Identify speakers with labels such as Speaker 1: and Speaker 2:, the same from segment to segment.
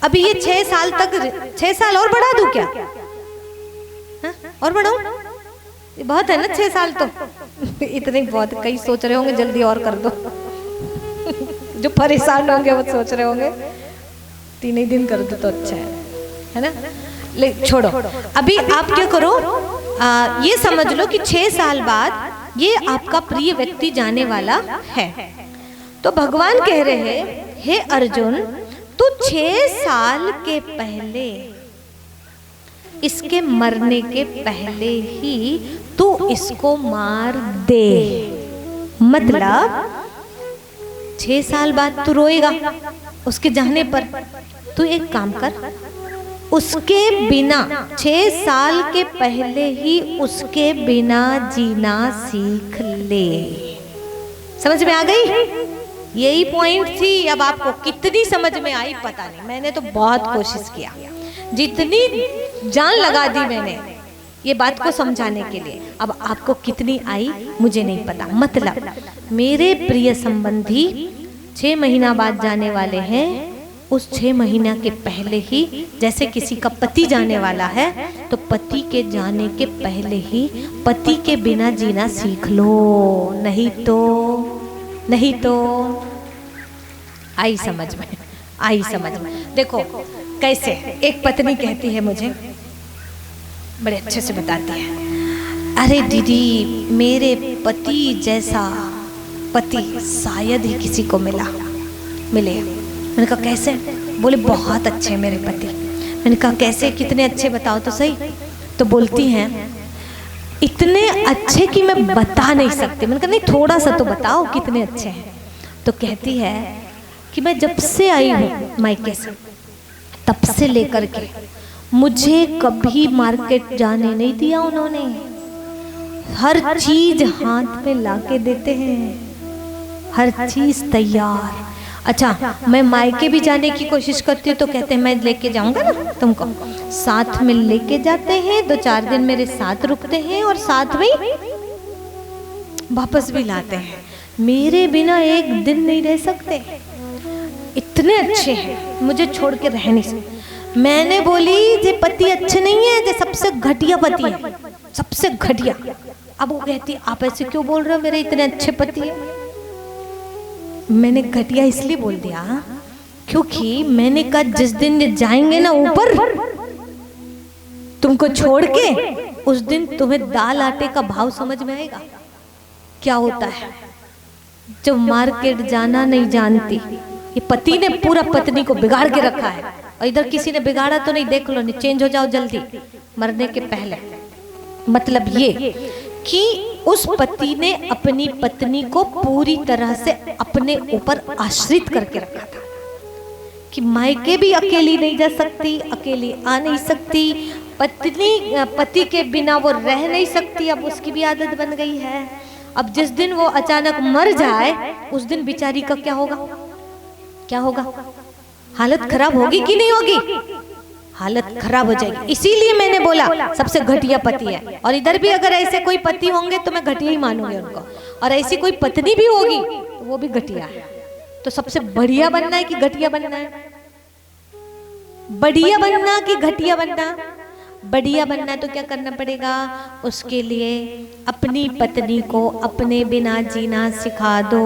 Speaker 1: अभी ये 6 साल तक, 6 साल और बढ़ा दूं क्या? हा? और बढ़ाऊं? ये बहुत है ना 6 साल तो। इतने बहुत, कई सोच रहे होंगे जल्दी और कर दो। जो परेशान होंगे वो सोच रहे होंगे 3 ही दिन कर दो तो अच्छा है ना? ले छोड़ो, अभी आप क्या करो, ये समझ लो कि 6 साल बाद ये आपका प्रिय व्यक्ति जाने वाला है। तो भगवान कह रहे हैं, हे अर्जुन, तू 6 साल के पहले, इसके मरने के पहले ही तू इसको मार दे। मतलब 6 साल बाद तू रोएगा उसके जाने पर, तू एक काम कर, उसके बिना 6 साल के पहले ही उसके बिना जीना सीख ले। समझ में आ गई? यही पॉइंट थी। अब आपको कितनी समझ में आई पता नहीं, मैंने तो बहुत कोशिश किया, जितनी जान लगा दी मैंने ये बात को समझाने के लिए। अब आपको कितनी आई मुझे नहीं पता। मतलब मेरे प्रिय संबंधी 6 महीना बाद जाने वाले हैं, उस 6 महीना के पहले ही, जैसे किसी का पति जाने वाला है तो पति के जाने के पहले ही पति के बिना जीना सीख लो, नहीं तो आई समझ में, आई समझ में। देखो कैसे एक पत्नी कहती है मुझे, बड़े अच्छे से बताती है, अरे दीदी मेरे पति जैसा पति शायद ही किसी को मिले। मैंने कहा कैसे? बोले बहुत अच्छे मेरे पति। मैंने कहा कैसे, कितने अच्छे बताओ तो सही। तो बोलती हैं इतने अच्छे कि मैं बता नहीं सकती। मैंने कहा नहीं थोड़ा सा तो बताओ कितने अच्छे हैं। तो कहती है कि मैं जब से आई हूँ मायके से तब से लेकर के मुझे कभी मार्केट जाने नहीं दिया उन्होंने, हर चीज हाथ में लाके देते हैं, हर चीज तैयार। अच्छा मैं मायके भी जाने की कोशिश करती हूँ तो कहते हैं मैं लेके जाऊंगा ना तुमको, साथ में लेके जाते हैं, 2-4 दिन मेरे साथ रुकते हैं और साथ में वापस भी लाते हैं। मेरे बिना एक दिन नहीं रह सकते, इतने अच्छे हैं, मुझे छोड़ के रह नहीं सकते। मैंने बोली ये पति अच्छे नहीं है, ये सबसे घटिया पति है, सबसे घटिया। अब वो कहती आप ऐसे क्यों बोल रहे हो, मेरे इतने अच्छे पति है। मैंने घटिया इसलिए बोल दिया क्योंकि मैंने कहा जिस दिन ये जाएंगे ना ऊपर तुमको छोड़ के, उस दिन तुम्हें दाल आटे का भाव समझ में आएगा क्या होता है। जो मार्केट जाना नहीं जानती, ये पति ने पूरा पत्नी को बिगाड़ के रखा है, और इधर किसी ने बिगाड़ा तो नहीं, देख लो, नहीं चेंज हो जाओ जल्दी मरने के पहले। मतलब ये कि उस पति ने अपनी पत्नी को पूरी तरह से अपने ऊपर आश्रित करके रखा था कि मायके भी अकेली नहीं जा सकती, अकेली आ नहीं सकती, पत्नी पति के बिना वो रह नहीं सकती। अब उसकी भी आदत बन गई है। अब जिस दिन वो अचानक मर जाए उस दिन बेचारी का क्या होगा, क्या होगा? हालत खराब होगी कि नहीं होगी? हालत खराब हो जाएगी। इसीलिए मैंने बोला सबसे घटिया पति है। और इधर भी अगर ऐसे कोई पति होंगे तो मैं घटिया ही मानूंगी उनको, और ऐसी कोई पत्नी भी होगी तो वो भी घटिया है। तो सबसे बढ़िया बनना है कि घटिया बनना है? बढ़िया बनना कि घटिया बनना? बढ़िया बनना तो क्या करना पड़ेगा? उसके लिए अपनी पत्नी को अपने बिना जीना सिखा दो,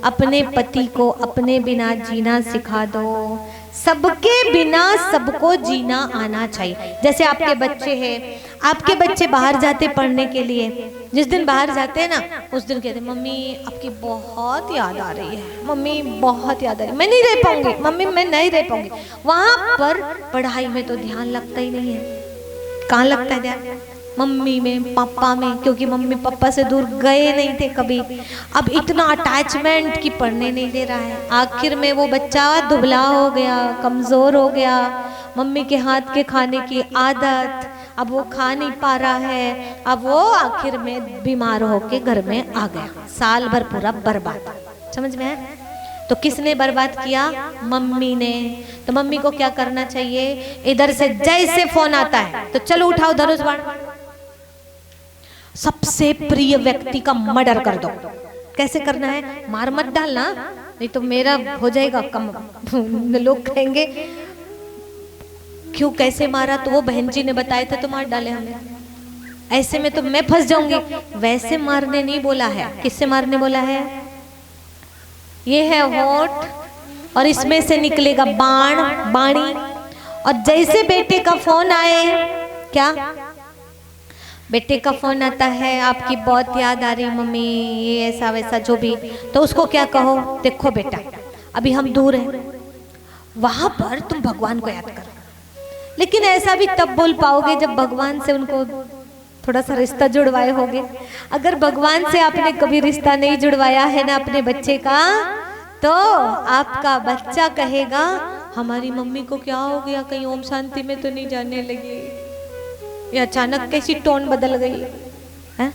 Speaker 1: अपने पति को अपने बिना जीना सिखा दो। सबके बिना सबको जीना आना चाहिए। जैसे आपके बच्चे हैं, आपके बच्चे बाहर जाते पढ़ने के लिए, जिस दिन बाहर जाते हैं ना उस दिन कहते हैं मम्मी आपकी बहुत याद आ रही है, मम्मी बहुत याद आ रही है, मैं नहीं रह पाऊंगी, मम्मी मैं नहीं रह पाऊंगी। वहां पर पढ़ाई में तो ध्यान लगता ही नहीं है। कहाँ लगता है ध्यान? मम्मी में, पापा में, क्योंकि मम्मी पापा से दूर गए नहीं थे कभी। अब इतना अटैचमेंट कि पढ़ने नहीं दे रहा है। आखिर में वो बच्चा दुबला हो गया, कमज़ोर हो गया, मम्मी के हाथ के खाने की आदत, अब वो खा नहीं पा रहा है। अब वो आखिर में बीमार होके घर में आ गया, साल भर पूरा बर्बाद। समझ में है? तो किसने बर्बाद किया? मम्मी ने। तो मम्मी को क्या करना चाहिए? इधर से जैसे फोन आता है तो चलो उठाओ धनुष बाण, सबसे प्रिय व्यक्ति का मर्डर कर दो। कैसे करना है? मार मत डालना, नहीं तो मेरा हो जाएगा कम। लोग कहेंगे क्यों कैसे मारा, तो वो बहन जी ने बताया था तो मार डाले हमने, ऐसे में तो मैं फंस जाऊंगी। वैसे मारने नहीं बोला है, किससे मारने बोला है? ये है होठ और इसमें से निकलेगा बाण, बाणी। और जैसे बेटे का फोन आए, क्या बेटे का फोन आता है, आपकी बहुत याद आ रही मम्मी, ये ऐसा वैसा जो भी, तो उसको क्या कहो? देखो बेटा अभी हम दूर हैं, वहां पर तुम भगवान को याद करो। लेकिन ऐसा भी तब बोल पाओगे जब भगवान से उनको थोड़ा सा रिश्ता जुड़वाए होगे। अगर भगवान से आपने कभी रिश्ता नहीं जुड़वाया है ना अपने बच्चे का, तो आपका बच्चा कहेगा हमारी मम्मी को क्या हो गया, कहीं ओम शांति में तो नहीं जाने लगी, या अचानक कैसी टोन बदल गई है?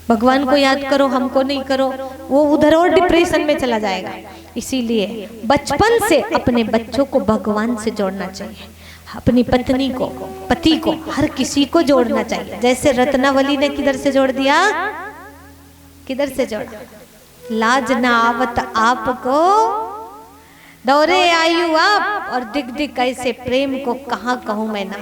Speaker 1: भगवान को याद करो, हमको नहीं करो, वो उधर और डिप्रेशन में चला जाएगा। इसीलिए बचपन से अपने बच्चों को भगवान से जोड़ना चाहिए, अपनी पत्नी को, पति को, हर किसी को जोड़ना चाहिए। जैसे रत्नावली ने किधर से जोड़ दिया, किधर से जोड़ा? लाज ना आवत आपको दौरे आयु आप, और दिख दिख ऐसे प्रेम को कहाँ कहूँ मैं ना।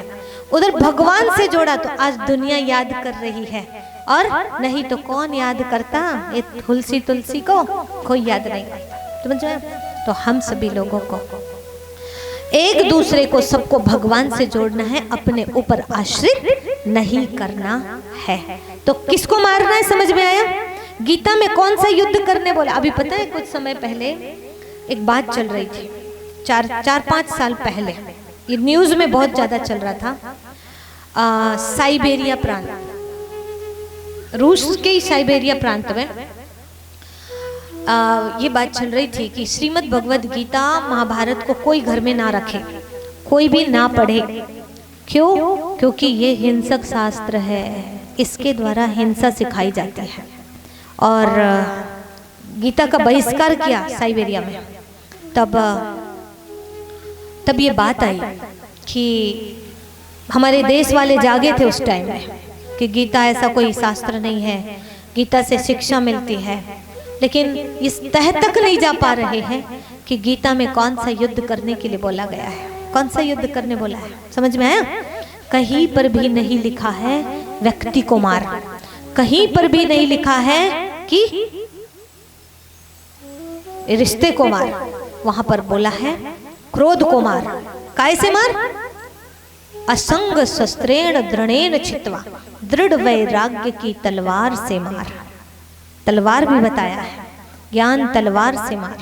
Speaker 1: उधर भगवान से जोड़ा तो आज दुनिया याद कर रही है, और नहीं तो कौन याद करता? ये तुलसी तुलसी को कोई याद नहीं करता, समझ में? तो हम सभी लोगों को एक दूसरे को, सबको भगवान से जोड़ना है, अपने ऊपर आश्रित नहीं करना है। तो किसको मारना है समझ में आया? गीता में कौन सा युद्ध करने बोला? अभी पता है कुछ समय पहले एक बात चल रही थी, 4-5 साल पहले, ये न्यूज में बहुत ज्यादा चल रहा था। साइबेरिया प्रांत, रूस के ही साइबेरिया प्रांत में ये बात चल रही थी कि श्रीमद् भगवद गीता महाभारत को कोई घर में ना रखे, कोई भी ना पढ़े। क्यों? क्योंकि ये हिंसक शास्त्र है, इसके द्वारा हिंसा सिखाई जाती है। और गीता का बहिष्कार किया साइबेरिया में। तब ये बात आई कि हमारे देश वाले जागे थे उस टाइम में कि गीता ऐसा कोई शास्त्र नहीं है, गीता से शिक्षा मिलती है, लेकिन इस तह तक नहीं जा पा रहे हैं कि गीता में कौन सा युद्ध करने के लिए बोला गया है, कौन सा युद्ध करने बोला है। समझ में आया? कहीं पर भी नहीं लिखा है व्यक्ति को मार, कहीं पर भी नहीं लिखा है कि रिश्ते को मार, वहां पर बोला है क्रोध को मार। कैसे मार? असंग शस्त्रेण दृढ़ेन छित्वा, दृढ़ वैराग्य की तलवार से मार। तलवार भी बताया है, ज्ञान तलवार से मार।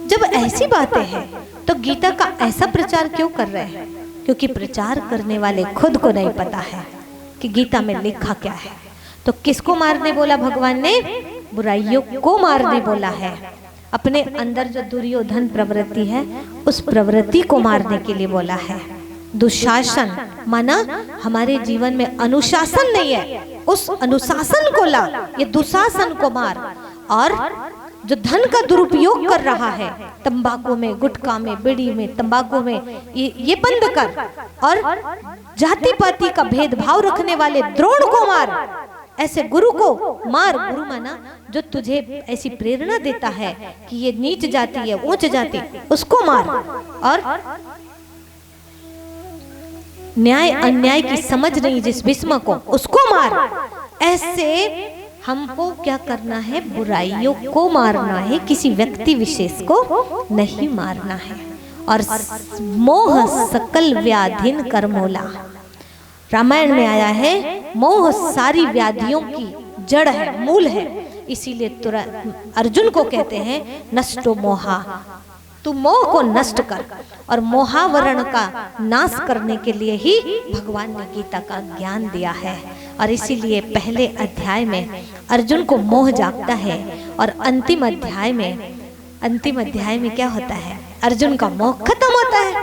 Speaker 1: जब ऐसी बातें हैं तो गीता का ऐसा प्रचार क्यों कर रहे हैं? क्योंकि प्रचार करने वाले खुद को नहीं पता है कि गीता में लिखा क्या है। तो किसको मारने बोला भगवान ने? बुराइयों को मारने बोला है। अपने अंदर जो दुर्योधन प्रवृत्ति है उस प्रवृत्ति को मारने के लिए बोला है। दुशासन माना हमारे जीवन में अनुशासन नहीं है, उस अनुशासन को ला, ये दुशासन को मार। और जो धन का दुरुपयोग कर रहा है, तंबाकू में, गुटखा में, बीड़ी में, तंबाकू में, ये बंद कर। और जाति पाति का भेदभाव रखने वाले द्रोण को मार, ऐसे गुरु को मार। गुरु माना जो तुझे ऐसी प्रेरणा देता है कि ये नीच जाति है, ऊंच जाति, उसको मार। और न्याय अन्याय की समझ नहीं जिस भीष्म को, उसको मार। ऐसे हमको क्या करना है? बुराइयों को मारना है, किसी व्यक्ति विशेष को नहीं मारना है। और मोह सकल व्याधिन करमोला, रामायण में आया है, मोह सारी व्याधियों की जड़ है, मूल है। इसीलिए तुरंत अर्जुन को कहते हैं नष्टो मोहा, तू मोह को नष्ट कर। और मोहावरण का नाश करने के लिए ही भगवान ने गीता का ज्ञान दिया है। और इसीलिए पहले अध्याय में अर्जुन को मोह जागता है, और अंतिम अध्याय में क्या होता है? अर्जुन का मोह खत्म होता है।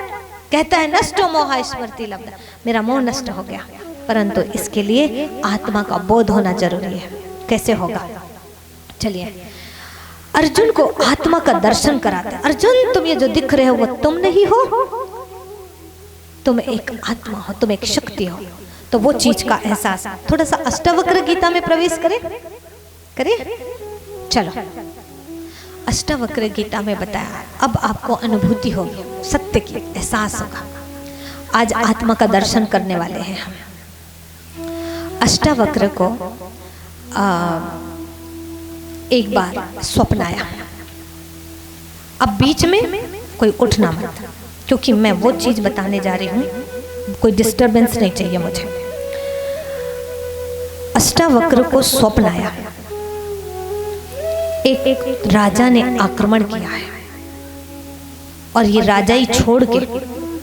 Speaker 1: कहता है नष्टो मोहा स्मृति लब्धा, मेरा मोह नष्ट हो गया। परंतु इसके लिए आत्मा का बोध होना जरूरी है। कैसे होगा? चलिए, अर्जुन को आत्मा का दर्शन कराते हैं। अर्जुन, तुम ये जो दिख रहे हो वो तुम नहीं हो, तुम एक आत्मा हो, तुम एक शक्ति हो। तो वो चीज का एहसास, थोड़ा सा अष्टावक्र गीता में प्रवेश करें। चलो, अष्टावक्र गीता में बताया। अब आपको अनुभूति होगी, सत्य की एहसास होगा। आज आत्मा का दर्शन करने वाले हैं हम। अष्टावक्र को एक बार स्वप्न आया। अब बीच में कोई उठना मत, क्योंकि मैं वो चीज बताने जा रही हूँ, कोई डिस्टरबेंस नहीं चाहिए मुझे। अष्टावक्र को स्वप्न आया, एक राजा ने आक्रमण किया है और ये राजा ही छोड़ के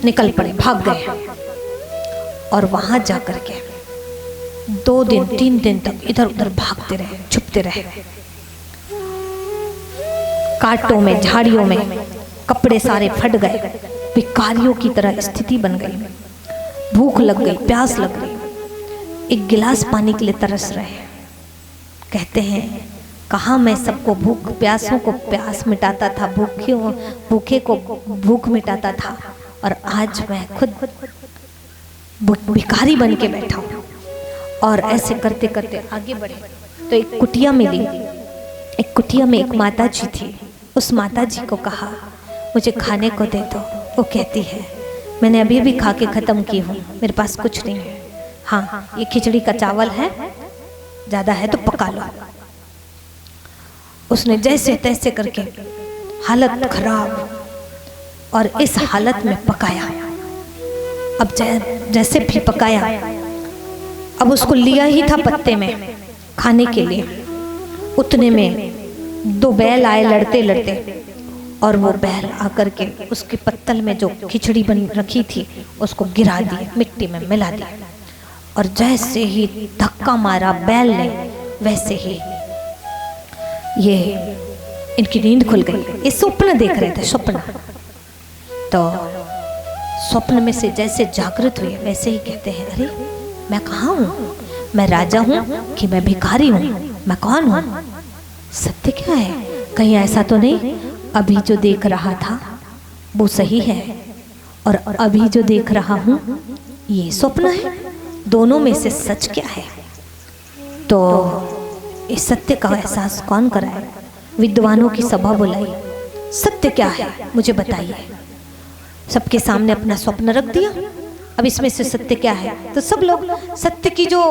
Speaker 1: निकल पड़े, भाग गए। और वहां जाकर के 2 दिन 3 दिन तक इधर उधर भागते रहे, छुपते रहे, कांटों में, झाड़ियों में, कपड़े सारे फट गए, भिखारियों की तरह स्थिति बन गई। भूख लग गई, प्यास लग गई, एक गिलास पानी के लिए तरस रहे। कहते हैं कहाँ मैं सबको भूख, प्यासों को प्यास मिटाता था, भूखे को भूख मिटाता था, और आज मैं खुद भिखारी बन के बैठा हूँ। और ऐसे करते करते आगे बढ़े तो एक कुटिया मिली। एक कुटिया में एक माता जी थी। उस माता जी को कहा मुझे खाने को दे दो। वो कहती है मैंने अभी भी खा के ख़त्म की हूँ, मेरे पास कुछ नहीं है। हाँ, ये खिचड़ी का चावल है, ज़्यादा है तो पका लो। उसने जैसे तैसे करके हालत खराब, और इस हालत में पकाया। अब जैसे भी पकाया, अब उसको लिया ही था पत्ते में खाने के लिए। उतने में 2 बैल आए लड़ते लड़ते, और वो बैल आकर के उसके पत्तल में जो खिचड़ी बन रखी थी उसको गिरा दी, मिट्टी में मिला दी। और जैसे ही धक्का मारा बैल ने, वैसे ही ये इनकी नींद खुल गई। ये स्वप्न देख रहे थे, स्वप्न। तो स्वप्न में से जैसे जागृत हुए, वैसे ही कहते हैं अरे मैं कहाँ हूँ? मैं राजा हूँ कि मैं भिखारी हूँ? मैं कौन हूँ? सत्य क्या है? कहीं ऐसा तो नहीं अभी जो देख रहा था वो सही है, और अभी जो देख रहा हूँ ये स्वप्न है? दोनों में से सच क्या है? तो इस सत्य का एहसास कौन कराए? विद्वानों की सभा बुलाई, सत्य क्या है मुझे बताइए। सबके सामने अपना स्वप्न रख दिया, अब इसमें से सत्य क्या है? तो सब लोग सत्य की जो